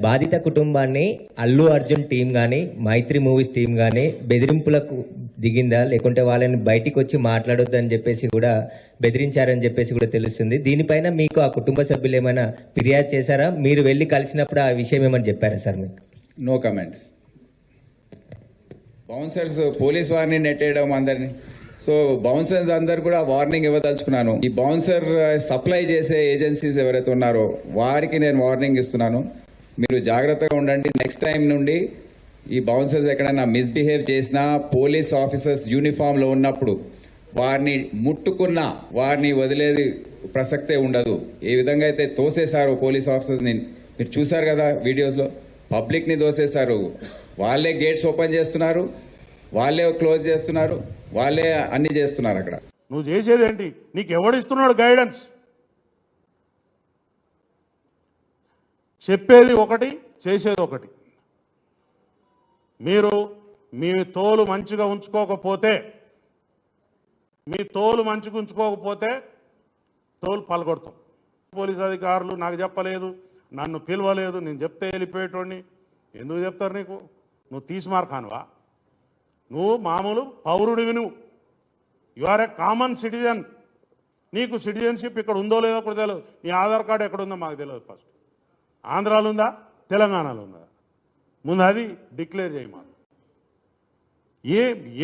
బాధిత కుటుంబాన్ని అల్లు అర్జున్ టీం కానీ మైత్రి మూవీస్ టీం కానీ బెదిరింపులకు దిగిందా, లేకుంటే వాళ్ళని బయటికి వచ్చి మాట్లాడొద్దు అని చెప్పేసి కూడా బెదిరించారని చెప్పేసి కూడా తెలుస్తుంది. దీనిపైన మీకు ఆ కుటుంబ సభ్యులు ఏమైనా ఫిర్యాదు చేశారా? మీరు వెళ్ళి కలిసినప్పుడు ఆ విషయం ఏమని చెప్పారా సార్ మీకు? No comments. బౌన్సర్స్ పోలీస్ వారిని నెట్టేయడం అందరినీ, సో బౌన్సర్స్ అందరు కూడా వార్నింగ్ ఇవ్వదలుచుకున్నాను. ఈ బౌన్సర్ సప్లై చేసే ఏజెన్సీస్ ఎవరైతే ఉన్నారో వారికి నేను వార్నింగ్ ఇస్తున్నాను. మీరు జాగ్రత్తగా ఉండండి. నెక్స్ట్ టైం నుండి ఈ బౌన్సర్స్ ఎక్కడైనా మిస్బిహేవ్ చేసినా, పోలీస్ ఆఫీసర్స్ యూనిఫామ్లో ఉన్నప్పుడు వారిని ముట్టుకున్నా వారిని వదిలేది ప్రసక్తే ఉండదు. ఏ విధంగా అయితే తోసేశారో పోలీస్ ఆఫీసర్స్ని మీరు చూశారు కదా వీడియోస్లో, పబ్లిక్ని తోసేశారు. వాళ్ళే గేట్స్ ఓపెన్ చేస్తున్నారు, వాళ్ళే క్లోజ్ చేస్తున్నారు, వాళ్ళే అన్ని చేస్తున్నారు. అక్కడ నువ్వు చేసేదేంటి? నీకు ఎవడిస్తున్నాడు గైడెన్స్? చెప్పేది ఒకటి, చేసేది ఒకటి. మీరు మీ తోలు మంచిగా ఉంచుకోకపోతే తోలు పలగొడతాం. పోలీస్ అధికారులు నాకు చెప్పలేదు, నన్ను పిలవలేదు, నేను చెప్తే వెళ్ళిపోయేటోడిని. ఎందుకు చెప్తారు నీకు? నువ్వు తీసిమార్కానువా? నువ్వు మామూలు పౌరుడివి. You are a common citizen. నీకు సిటిజన్షిప్ ఇక్కడ ఉందో లేదో కూడా తెలియదు. నీ ఆధార్ కార్డు ఎక్కడ ఉందో మాకు తెలియదు. ఫస్ట్ ఆంధ్రాలో ఉందా, తెలంగాణలో ఉందా? ముందు అది డిక్లేర్ చేయి మాకు.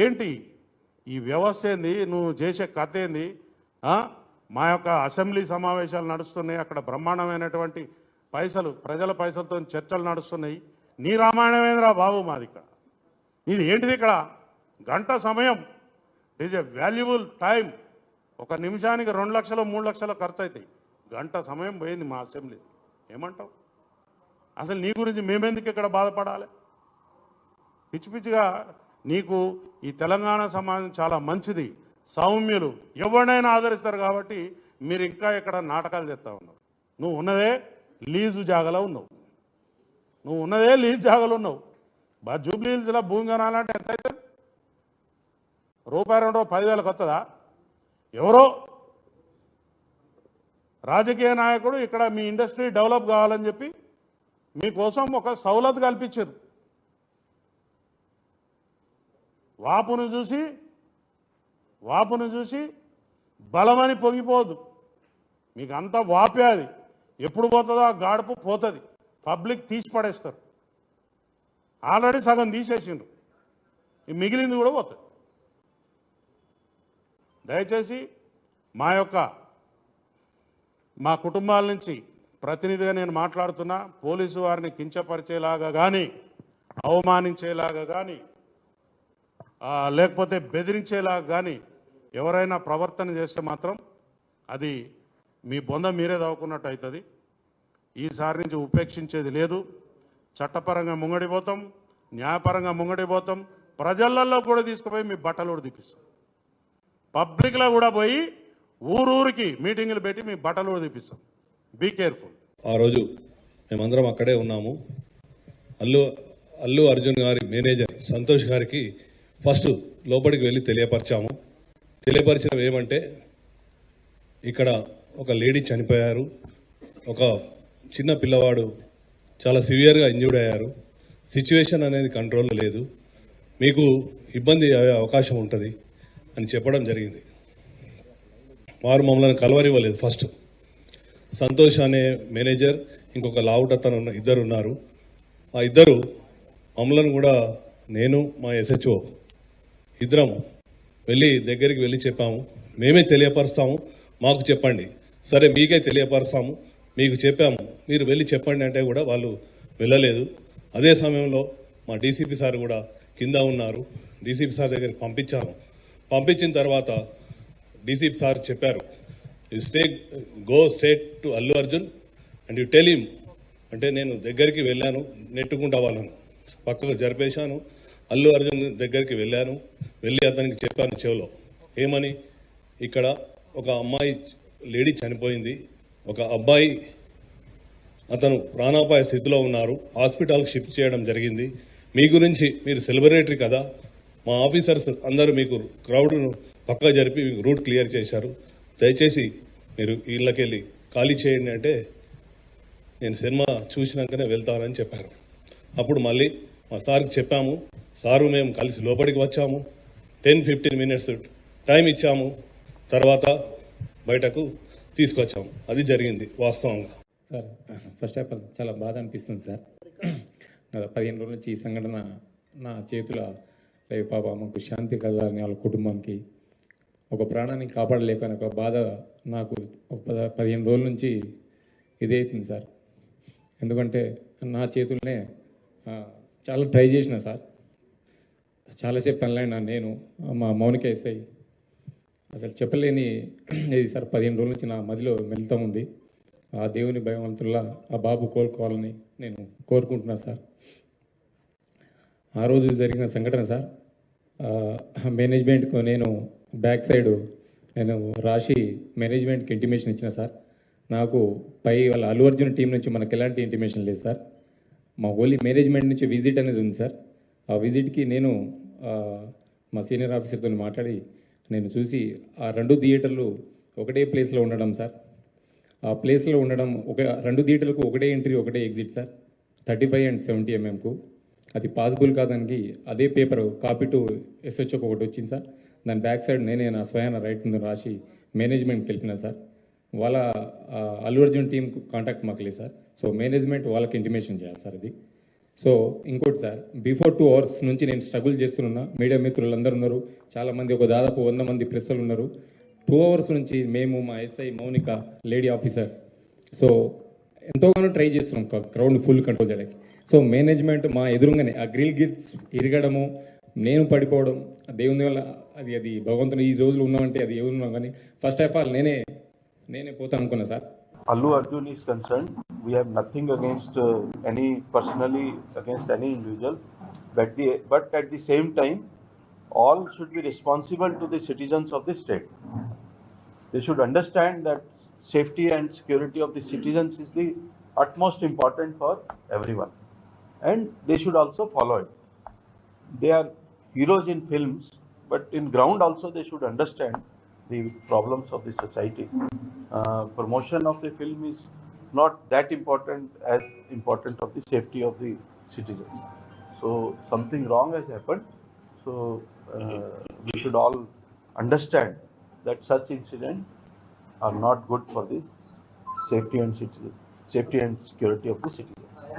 ఏంటి ఈ వ్యవస్థ ఏంది? నువ్వు చేసే కథ ఏంది? మా యొక్క అసెంబ్లీ సమావేశాలు నడుస్తున్నాయి, అక్కడ బ్రహ్మాండమైనటువంటి పైసలు, ప్రజల పైసలతో చర్చలు నడుస్తున్నాయి. నీ రామాయణమేంద్రా బాబు మాది ఇక్కడ. ఇది ఏంటిది? ఇక్కడ గంట సమయం, it is a valuable time. ఒక నిమిషానికి 2 లక్షలు 3 లక్షలు ఖర్చు అవుతాయి. గంట సమయం పోయింది మా అసెంబ్లీ. ఏమంటావు? అసలు నీ గురించి మేమెందుకు ఇక్కడ బాధపడాలి? పిచ్చి పిచ్చిగా. నీకు ఈ తెలంగాణ సమాజం చాలా మంచిది, సౌమ్యులు, ఎవరినైనా ఆదరిస్తారు. కాబట్టి మీరు ఇంకా ఇక్కడ నాటకాలు చేస్తూ ఉన్నారు. నువ్వు ఉన్నదే లీజు జాగలో ఉన్నావు. జూబ్లీ హిల్స్లో భూమి కొనాలంటే ఎంత అవుతుంది? ₹2 10,000 వస్తుందా? ఎవరో రాజకీయ నాయకుడు ఇక్కడ మీ ఇండస్ట్రీ డెవలప్ కావాలని చెప్పి మీకోసం ఒక సౌలత్ కల్పించారు. వాపును చూసి బలమని పొంగిపోదు. మీకు అంతా వాపే. అది ఎప్పుడు పోతుందో ఆ గాడుపు పోతుంది. పబ్లిక్ తీసి పడేస్తారు. ఆల్రెడీ సగం తీసేసిండ్రు, మిగిలింది కూడా పోతుంది. దయచేసి మా కుటుంబాల నుంచి ప్రతినిధిగా నేను మాట్లాడుతున్నా. పోలీసు వారిని కించపరిచేలాగా కానీ, అవమానించేలాగా కానీ, లేకపోతే బెదిరించేలాగా కానీ ఎవరైనా ప్రవర్తన చేస్తే మాత్రం అది మీ బొంద మీరే దావుకున్నట్టు అవుతుంది. ఈసారి నుంచి ఉపేక్షించేది లేదు. చట్టపరంగా ముంగడిపోతాం, న్యాయపరంగా ముంగడిపోతాం. ప్రజలలో కూడా తీసుకుపోయి మీ బట్టలు కూడా తీపిస్తాం. పబ్లిక్లో కూడా పోయి ఊరూరికి మీటింగులు పెట్టి మీ బట్టలు కూడా తీపిస్తాం. Be careful. ఆ రోజు మేమందరం అక్కడే ఉన్నాము. అల్లు అర్జున్ గారి మేనేజర్ సంతోష్ గారికి ఫస్ట్ లోపలికి వెళ్ళి తెలియపరిచడం ఏమంటే, ఇక్కడ ఒక లేడీ చనిపోయారు, ఒక చిన్న పిల్లవాడు చాలా సివియర్గా ఇంజ్యూర్డ్ అయ్యారు, సిచ్యువేషన్ అనేది కంట్రోల్లో లేదు, మీకు ఇబ్బంది అయ్యే అవకాశం ఉంటుంది అని చెప్పడం జరిగింది. వారు మమ్మల్ని కలవనివ్వలేదు. ఫస్ట్ సంతోష్ అనే మేనేజర్, ఇంకొక లావుట్ అతను ఇద్దరు ఉన్నారు. ఆ ఇద్దరు మమ్మల్ని కూడా, నేను మా SHO ఇద్దరము దగ్గరికి వెళ్ళి చెప్పాము, మేమే తెలియపరుస్తాము, మాకు చెప్పండి. సరే మీకే తెలియపరుస్తాము, మీకు చెప్పాము, మీరు వెళ్ళి చెప్పండి అంటే కూడా వాళ్ళు వెళ్ళలేదు. అదే సమయంలో మా DCP సార్ కూడా కింద ఉన్నారు. DCP సార్ దగ్గరికి పంపించిన తర్వాత DCP సార్ చెప్పారు, go straight to Allu Arjun and you tell him. అంటే నేను దగ్గరికి వెళ్ళాను, నెట్టుకుంటా వాళ్ళను పక్కకు జరిపేశాను. అల్లు అర్జున్ దగ్గరికి వెళ్ళి అతనికి చెప్పాను చెవిలో, ఏమని, ఇక్కడ ఒక అమ్మాయి లేడీ చనిపోయింది, ఒక అబ్బాయి అతను ప్రాణాపాయ స్థితిలో ఉన్నారు, హాస్పిటల్కి షిఫ్ట్ చేయడం జరిగింది. మీ గురించి, మీరు సెలబ్రిటీ కదా, మా ఆఫీసర్స్ అందరూ మీకు క్రౌడ్ను పక్క జరిపి మీకు రూట్ క్లియర్ చేశారు, దయచేసి మీరు ఇళ్ళకెళ్ళి ఖాళీ చేయండి అంటే నేను సినిమా చూసినాకనే వెళ్తానని చెప్పారు. అప్పుడు మళ్ళీ మా సార్కి చెప్పాము. సారు మేము కలిసి లోపలికి వచ్చాము. 10-15 మినిట్స్ టైం ఇచ్చాము. తర్వాత బయటకు తీసుకొచ్చాము. అది జరిగింది వాస్తవంగా. సార్ ఫస్ట్ ఆఫ్ ఆల్ చాలా బాధ అనిపిస్తుంది సార్. గత 15 రోజుల నుంచి ఈ సంఘటన నా చేతుల లేవు. పాప మాకు శాంతి కలగాలని వాళ్ళ కుటుంబానికి ఒక ప్రాణాన్ని కాపాడలేకని ఒక బాధ నాకు ఒక 15 రోజుల నుంచి ఇదే అవుతుంది సార్. ఎందుకంటే నా చేతుల్నే చాలా ట్రై చేసిన సార్. చాలాసేపు తనలైనా నేను మా మౌనిక ఎస్ఐ అసలు చెప్పలేని ఇది సార్. 15 రోజుల నుంచి నా మదిలో మెలుతూ ఉంది. ఆ దేవుని భగవంతుల్లా ఆ బాబు కోలుకోవాలని నేను కోరుకుంటున్నాను సార్. ఆ రోజు జరిగిన సంఘటన సార్, మేనేజ్మెంట్కు నేను బ్యాక్ సైడ్ నేను రాసి మేనేజ్మెంట్కి ఇంటిమేషన్ ఇచ్చిన సార్. నాకు పై వాళ్ళ అల్లు అర్జున్ టీం నుంచి మనకు ఎలాంటి ఇంటిమేషన్ లేదు సార్. మా ఓన్లీ మేనేజ్మెంట్ నుంచి విజిట్ అనేది ఉంది సార్. ఆ విజిట్కి నేను మా సీనియర్ ఆఫీసర్తో మాట్లాడి నేను చూసి ఆ 2 థియేటర్లు ఒకటే ప్లేస్లో ఉండడం సార్. ఆ ప్లేస్లో ఉండడం 2 థియేటర్లకు ఒకటే ఎంట్రీ ఒకటే ఎగ్జిట్ సార్. 35 and 70 mm అది పాసిబుల్ కాదానికి అదే పేపర్ కాపీ టు SHO ఒకటి వచ్చింది సార్. దాని బ్యాక్ సైడ్ నేనే నా స్వయాన రైట్ ముందు రాసి మేనేజ్మెంట్కి వెళ్ళినా సార్. వాళ్ళ అల్లు అర్జున్ టీం కాంటాక్ట్ మాకు లేదు సార్. సో మేనేజ్మెంట్ వాళ్ళకి ఇంటిమేషన్ చేయాలి సార్ ఇది. సో ఇంకోటి సార్, బిఫోర్ 2 hours నుంచి నేను స్ట్రగుల్ చేస్తున్నా. మీడియా మిత్రులు అందరూ ఉన్నారు, చాలామంది, ఒక దాదాపు 100 మంది ప్రెస్సులు ఉన్నారు. 2 hours నుంచి మేము మా SI Mounika lady officer so ఎంతోగానో ట్రై చేస్తున్నాం క్రౌడ్ ఫుల్ కంట్రోల్ చేయడానికి. సో మేనేజ్మెంట్ మా ఎదురుగానే ఆ గ్రిల్ గిట్స్ ఇరగడము, నేను పడిపోవడం, దేవుని వల్ల అది భగవంతుని ఈ రోజులు ఉన్నామంటే అది ఏమున్నాం. కానీ ఫస్ట్ ఆఫ్ ఆల్ నేనే పోతాను అనుకున్నా sir. Allu Arjun is concerned, we have nothing against any personally against any individual, but at the same time, all should be responsible to the citizens of the state. They should understand that safety and security of the citizens is the utmost important for everyone, and they should also follow it. They are heroes in films, but in ground also they should understand the problems of the society. Promotion of the film is not that important as important of the safety of the citizens. So something wrong has happened. So we should all understand that such incidents are not good for the safety and security of the city.